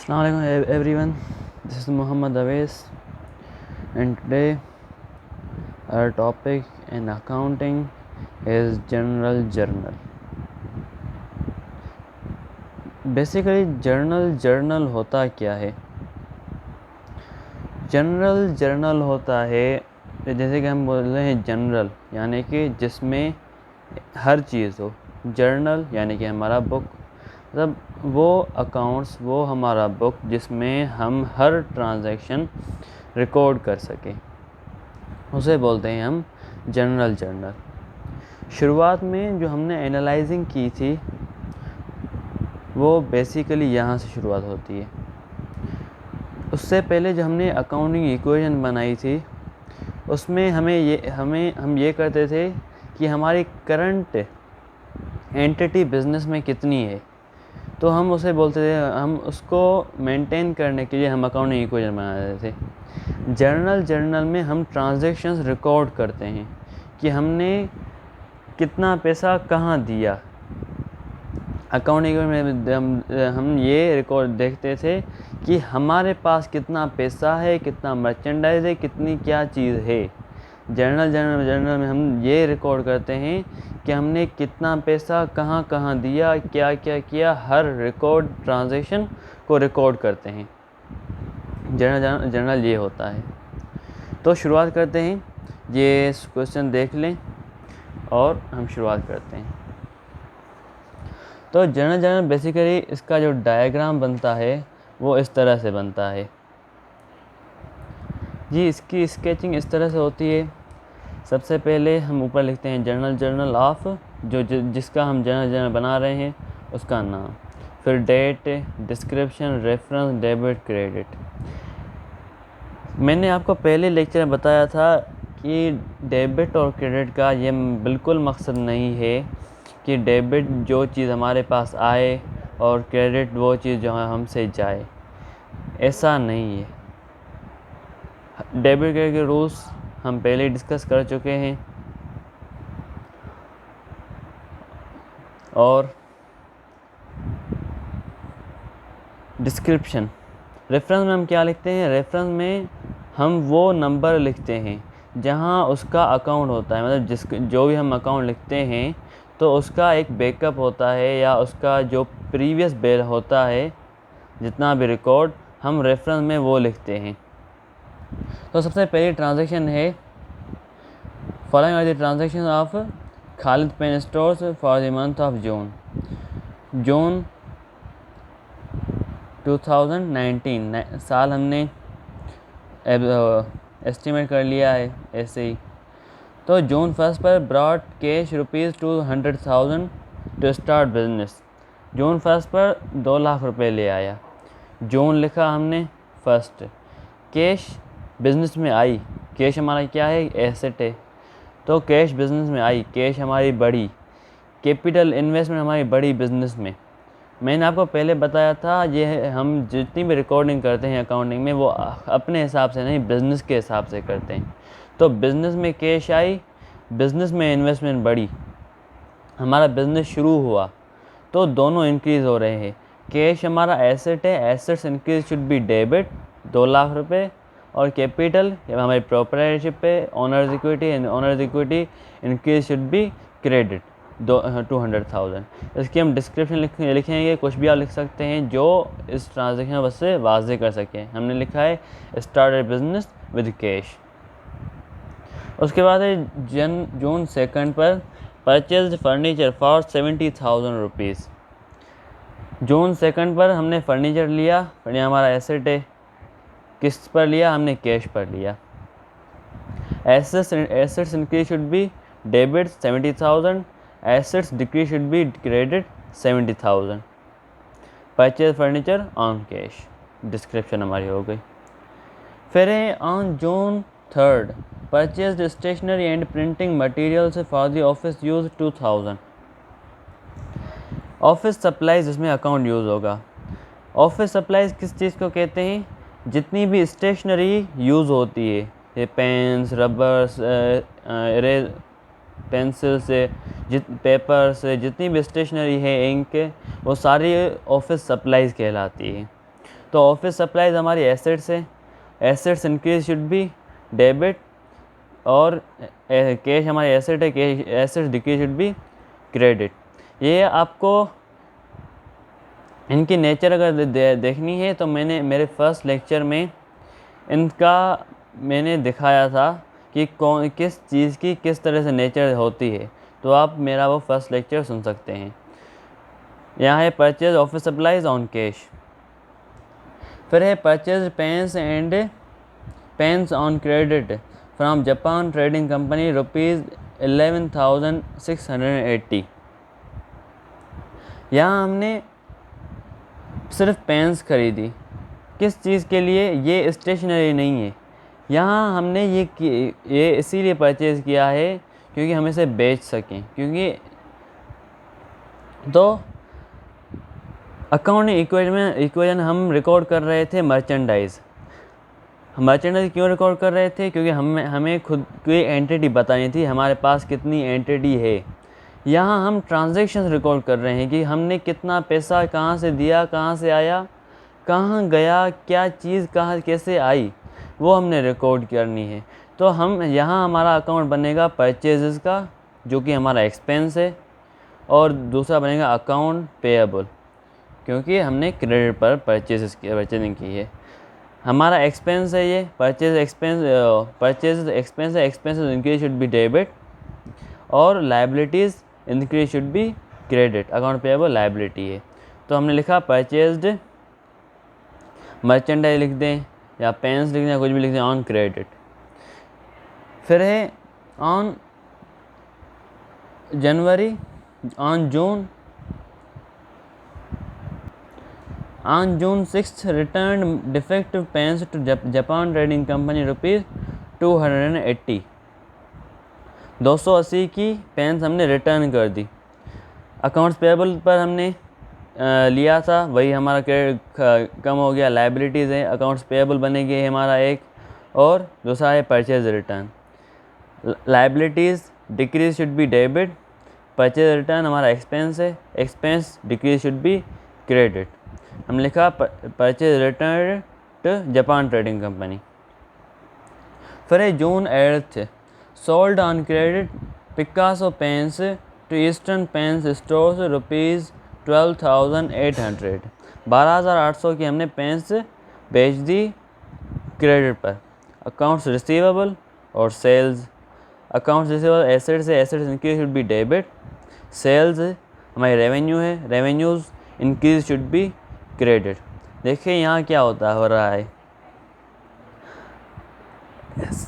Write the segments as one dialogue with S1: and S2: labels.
S1: Assalamu alaikum everyone, this is Muhammad Awais, and today our topic in accounting is general journal. Basically journal होता क्या है? General journal होता है जैसे कि हम बोल रहे हैं जनरल यानी कि जिसमें हर चीज़ हो, जर्नल यानी कि हमारा बुक, मतलब वो अकाउंट्स, वो हमारा बुक जिसमें हम हर ट्रांजैक्शन रिकॉर्ड कर सकें, उसे बोलते हैं हम जनरल जर्नल। शुरुआत में जो हमने एनालाइजिंग की थी वो बेसिकली यहाँ से शुरुआत होती है। उससे पहले जो हमने अकाउंटिंग इक्वेशन बनाई थी उसमें हम ये करते थे कि हमारी करंट एंटिटी बिज़नेस में कितनी है, तो हम उसे बोलते थे, हम उसको मेंटेन करने के लिए हम अकाउंटिंग इक्वेशन बना देते थे। जर्नल में हम ट्रांजैक्शंस रिकॉर्ड करते हैं कि हमने कितना पैसा कहाँ दिया। अकाउंटिंग में हम ये रिकॉर्ड देखते थे कि हमारे पास कितना पैसा है, कितना मर्चेंडाइज है, कितनी क्या चीज़ है। जर्नल में हम ये रिकॉर्ड करते हैं कि हमने कितना पैसा कहाँ कहाँ दिया, क्या क्या किया, हर रिकॉर्ड ट्रांजैक्शन को रिकॉर्ड करते हैं। जर्नल ये होता है। तो शुरुआत करते हैं, ये क्वेश्चन देख लें और हम शुरुआत करते हैं। तो जर्नल बेसिकली इसका जो डायग्राम बनता है वो इस तरह से बनता है जी। इसकी स्केचिंग इस तरह से होती है। सबसे पहले हम ऊपर लिखते हैं जर्नल ऑफ जिसका हम जर्नल बना रहे हैं उसका नाम, फिर date, description, reference, debit, credit. मैंने आपको पहले लेक्चर में बताया था कि डेबिट और क्रेडिट का ये बिल्कुल मकसद नहीं है कि डेबिट जो चीज़ हमारे पास आए और क्रेडिट वो चीज़ जो है हमसे जाए, ऐसा नहीं है। डेबिट क्रेडिट के रूल्स हम पहले डिस्कस कर चुके हैं। और डिस्क्रिप्शन, रेफरेंस में हम क्या लिखते हैं? रेफरेंस में हम वो नंबर लिखते हैं जहाँ उसका अकाउंट होता है, मतलब जो भी हम अकाउंट लिखते हैं तो उसका एक बैकअप होता है या उसका जो प्रीवियस बिल होता है, जितना भी रिकॉर्ड, हम रेफरेंस में वो लिखते हैं। तो सबसे पहली ट्रांजैक्शन है, following are the transaction of Khalid pen stores for the month of June 2019 साल हमने एस्टिमेट कर लिया है ऐसे ही। तो जून 1 पर brought cash ₹200,000 to start business. June 1 पर 2 लाख रुपए ले आया। जून लिखा हमने फर्स्ट। कैश बिजनेस में आई, कैश हमारा क्या है? एसेट है, तो कैश बिजनेस में आई, कैश हमारी बढ़ी, कैपिटल इन्वेस्टमेंट हमारी बड़ी बिजनेस में। मैंने आपको पहले बताया था ये हम जितनी भी रिकॉर्डिंग करते हैं अकाउंटिंग में वो अपने हिसाब से नहीं, बिज़नेस के हिसाब से करते हैं। तो बिज़नेस में कैश आई, बिज़नेस में इन्वेस्टमेंट बढ़ी, हमारा बिज़नेस शुरू हुआ, तो दोनों इंक्रीज़ हो रहे हैं। कैश हमारा एसेट है, assets increase should be debit 2 lakh रुपये, और कैपिटल हमारी प्रोप्राइटरशिप पे, owners equity and owners equity increase should be credit 200,000। इसकी हम डिस्क्रिप्शन लिखेंगे, कुछ भी आप लिख सकते हैं जो इस ट्रांजेक्शन से वाजे कर सकें। हमने लिखा है start A business with cash. उसके बाद है जून 2 पर परचेज फर्नीचर फॉर 70,000 रुपीज़। जून 2 पर हमने फर्नीचर लिया, फर्नीचर हमारा एसेट है, किस पर लिया? हमने कैश पर लिया। Assets increase should be debit 70,000, assets decrease should be credit 70,000। Purchase furniture on cash, description हमारी हो गई। फिर है on June 3 purchase stationery and printing materials for the office use 2,000। Office supplies जिसमें अकाउंट यूज़ होगा। Office supplies किस चीज़ को कहते हैं? जितनी भी स्टेशनरी यूज़ होती है, ये पेन्स, रबर्स, पेंसिल से, पेपर से, जितनी भी स्टेशनरी है, इंक, वो सारी ऑफिस सप्लाईज कहलाती है। तो ऑफिस सप्लाईज हमारी एसेट्स है, assets increase should be debit, और कैश हमारी एसेट है, cash assets decrease should be credit. ये आपको इनकी नेचर अगर देखनी है तो मैंने मेरे फर्स्ट लेक्चर में इनका मैंने दिखाया था कि कौन किस चीज़ की किस तरह से नेचर होती है, तो आप मेरा वो फर्स्ट लेक्चर सुन सकते हैं। यहाँ है purchase office supplies on cash. फिर है purchase pens on credit from Japan trading company ₹11,680। यहाँ हमने सिर्फ पेन्स खरीदी, किस चीज़ के लिए? ये स्टेशनरी नहीं है। यहाँ हमने ये इसीलिए परचेज़ किया है क्योंकि हम इसे बेच सकें, क्योंकि तो अकाउंटिंग इक्वेशन हम रिकॉर्ड कर रहे थे मर्चेंडाइज़ क्यों रिकॉर्ड कर रहे थे? क्योंकि हमें खुद की एंटिटी बतानी थी, हमारे पास कितनी एंटिटी है। यहाँ हम ट्रांजैक्शंस रिकॉर्ड कर रहे हैं कि हमने कितना पैसा कहाँ से दिया, कहाँ से आया, कहाँ गया, क्या चीज़ कहाँ कैसे आई, वो हमने रिकॉर्ड करनी है। तो हम यहाँ हमारा अकाउंट बनेगा परचेजेस का, जो कि हमारा एक्सपेंस है, और दूसरा बनेगा अकाउंट पेएबल, क्योंकि हमने क्रेडिट पर परचेजिंग की है। हमारा एक्सपेंस है ये परचेज एक्सपेंस है, expenses increase should be debit और liabilities increase should be credit. Account payable liability है, तो हमने लिखा परचेज्ड मर्चेंडाइज लिख दें या पेन्स लिख दें या कुछ भी लिख दें ऑन क्रेडिट। फिर है on June 6 return defective pens to Japan trading company ₹280। 280 की पेन्स हमने रिटर्न कर दी। अकाउंट्स पेएबल पर हमने लिया था, वही हमारा क्रेडिट कम हो गया, लायबिलिटीज़ है, अकाउंट्स पेएबल बनेगी हमारा एक, और दूसरा है purchase return. Liabilities decrease should be debit, purchase return हमारा एक्सपेंस है, expense decrease should be credit. हम लिखा purchase return to Japan trading company. फिर है June 8 sold on credit Picasso pens to Eastern pens stores ₹12,800। 12,800 की हमने pens बेच दी क्रेडिट पर। अकाउंट्स रिसीवेबल और सेल्स। अकाउंट्स रिसीवेबल एसेट्स है, assets increase should be debit. Sales हमारी रेवेन्यू है, revenues increase should be credit. देखिए यहाँ क्या हो रहा है,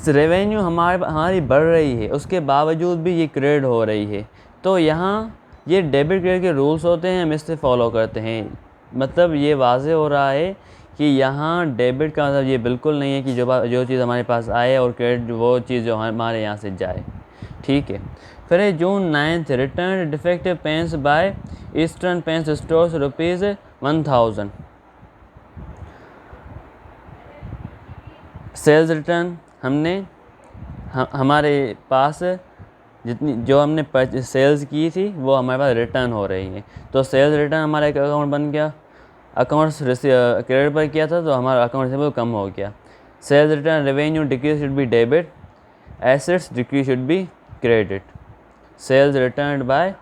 S1: रेवेन्यू हमारी बढ़ रही है, उसके बावजूद भी ये क्रेडिट हो रही है। तो यहाँ ये डेबिट क्रेडिट के रूल्स होते हैं, हम इससे फॉलो करते हैं। मतलब ये वाज़े हो रहा है कि यहाँ डेबिट का मतलब ये बिल्कुल नहीं है कि जो चीज़ हमारे पास आए और क्रेडिट वो चीज़ जो हमारे यहाँ से जाए। ठीक है। फिर है June 9 return defective pens by Eastern pens stores ₹1,000। Sales return हमने हमारे पास जितनी जो हमने सेल्स की थी वो हमारे पास रिटर्न हो रही है, तो सेल्स रिटर्न हमारा एक अकाउंट बन गया। अकाउंट्स क्रेडिट पर किया था तो हमारा अकाउंट रिसीवेबल कम हो गया। Sales return revenue decrease should be debit, assets decrease should be credit. Sales return by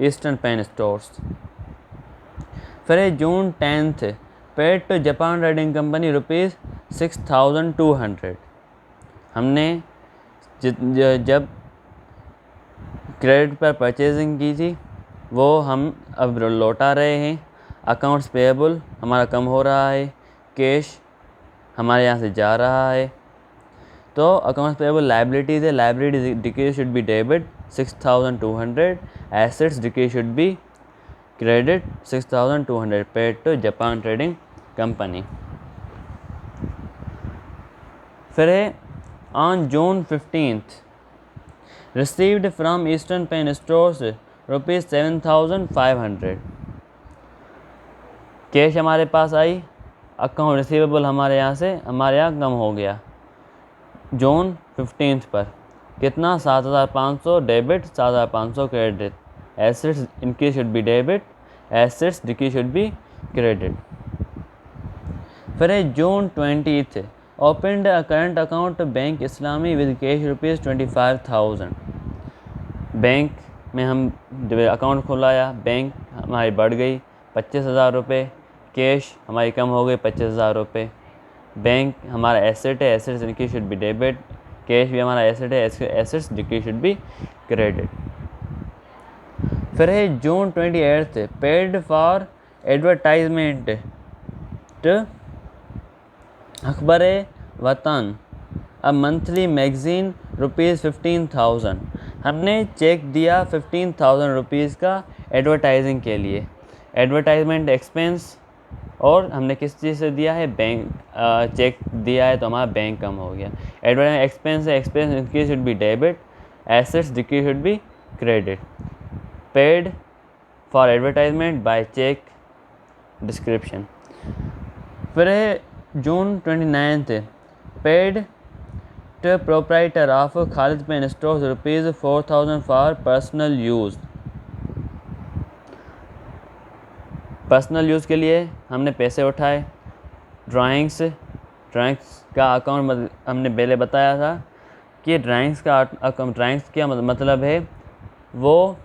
S1: Eastern pen stores. फिर है June 10 paid to Japan trading company ₹6,200। हमने जब क्रेडिट पर परचेजिंग की थी वो हम अब लौटा रहे हैं। अकाउंट्स पेएबल हमारा कम हो रहा है, कैश हमारे यहाँ से जा रहा है, तो अकाउंट्स पेएबल लायबिलिटीज़ है, liability decrease should be debit 6,200, assets decrease should be credit 6,200 paid to Japan trading company. फिर है on June 15 received from Eastern pen stores ₹7,500। Cash हमारे पास आई, अकाउंट रिसीवेबल हमारे यहाँ कम हो गया। जून 15 पर कितना? 7,500 debit, 7,500 credit. Assets increase should be debit, assets decrease should be credit. फिर है जून 20th, opened a current account bank Islami with cash ₹25,000। Bank में हम अकाउंट खोलाया, बैंक हमारी बढ़ गई 25,000 रुपये, कैश हमारी कम हो गई 25,000 रुपये। बैंक हमारा एसेट है, एसेट्स इनकी शुड बी डेबिट, कैश भी हमारा एसेट है, एसेट्स जिनकी शुड बी क्रेडिट। फिर है जून 28, पेड फॉर एडवर्टाइजमेंट अखबार वतन अ मंथली मैगजीन ₹15,000। हमने चेक दिया 15,000 रुपीज़ का एडवर्टाइजिंग के लिए, एडवर्टाइजमेंट एक्सपेंस, और हमने किस चीज़ से दिया है, बैंक चेक दिया है तो हमारा बैंक कम हो गया। एडवर्टाइजमेंट एक्सपेंस है, expense increase should be debit, assets जिनकी should be credit. Paid for advertisement by cheque description. फिर है June 29, paid to proprietor of Khalid pen stores ₹4,000 for personal use. Personal use के लिए हमने पैसे उठाए। ड्राइंग्स का अकाउंट हमने पहले बताया था कि ड्राइंग्स का मतलब है वो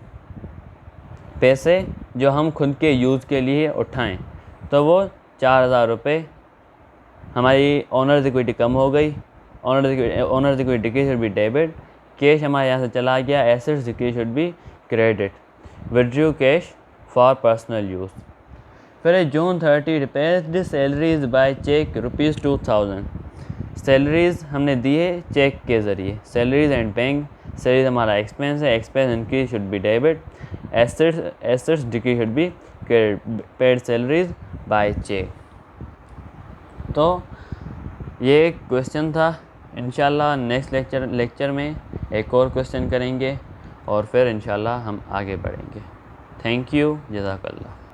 S1: पैसे जो हम खुद के यूज़ के लिए उठाएं। तो वो 4,000 रुपये, हमारी ओनर्स इक्विटी कम हो गई, ओनर्स इक्विटी की शुड बी डेबिट, कैश हमारे यहाँ से चला गया, एसेट्स की should be credit, withdrew cash for personal use. फिर June 30, paid salaries by cheque ₹2,000। Salaries हमने दी है चेक के ज़रिए, सैलरीज एंड बैंक। सैलरीज हमारा एक्सपेंस है, expense increase should be debit, assets की should be paid salaries by cheque. तो ये एक क्वेश्चन था। इंशाल्लाह नेक्स्ट लेक्चर में एक और क्वेश्चन करेंगे और फिर इंशाल्लाह हम आगे बढ़ेंगे। थैंक यू, जज़ाकल्लाह।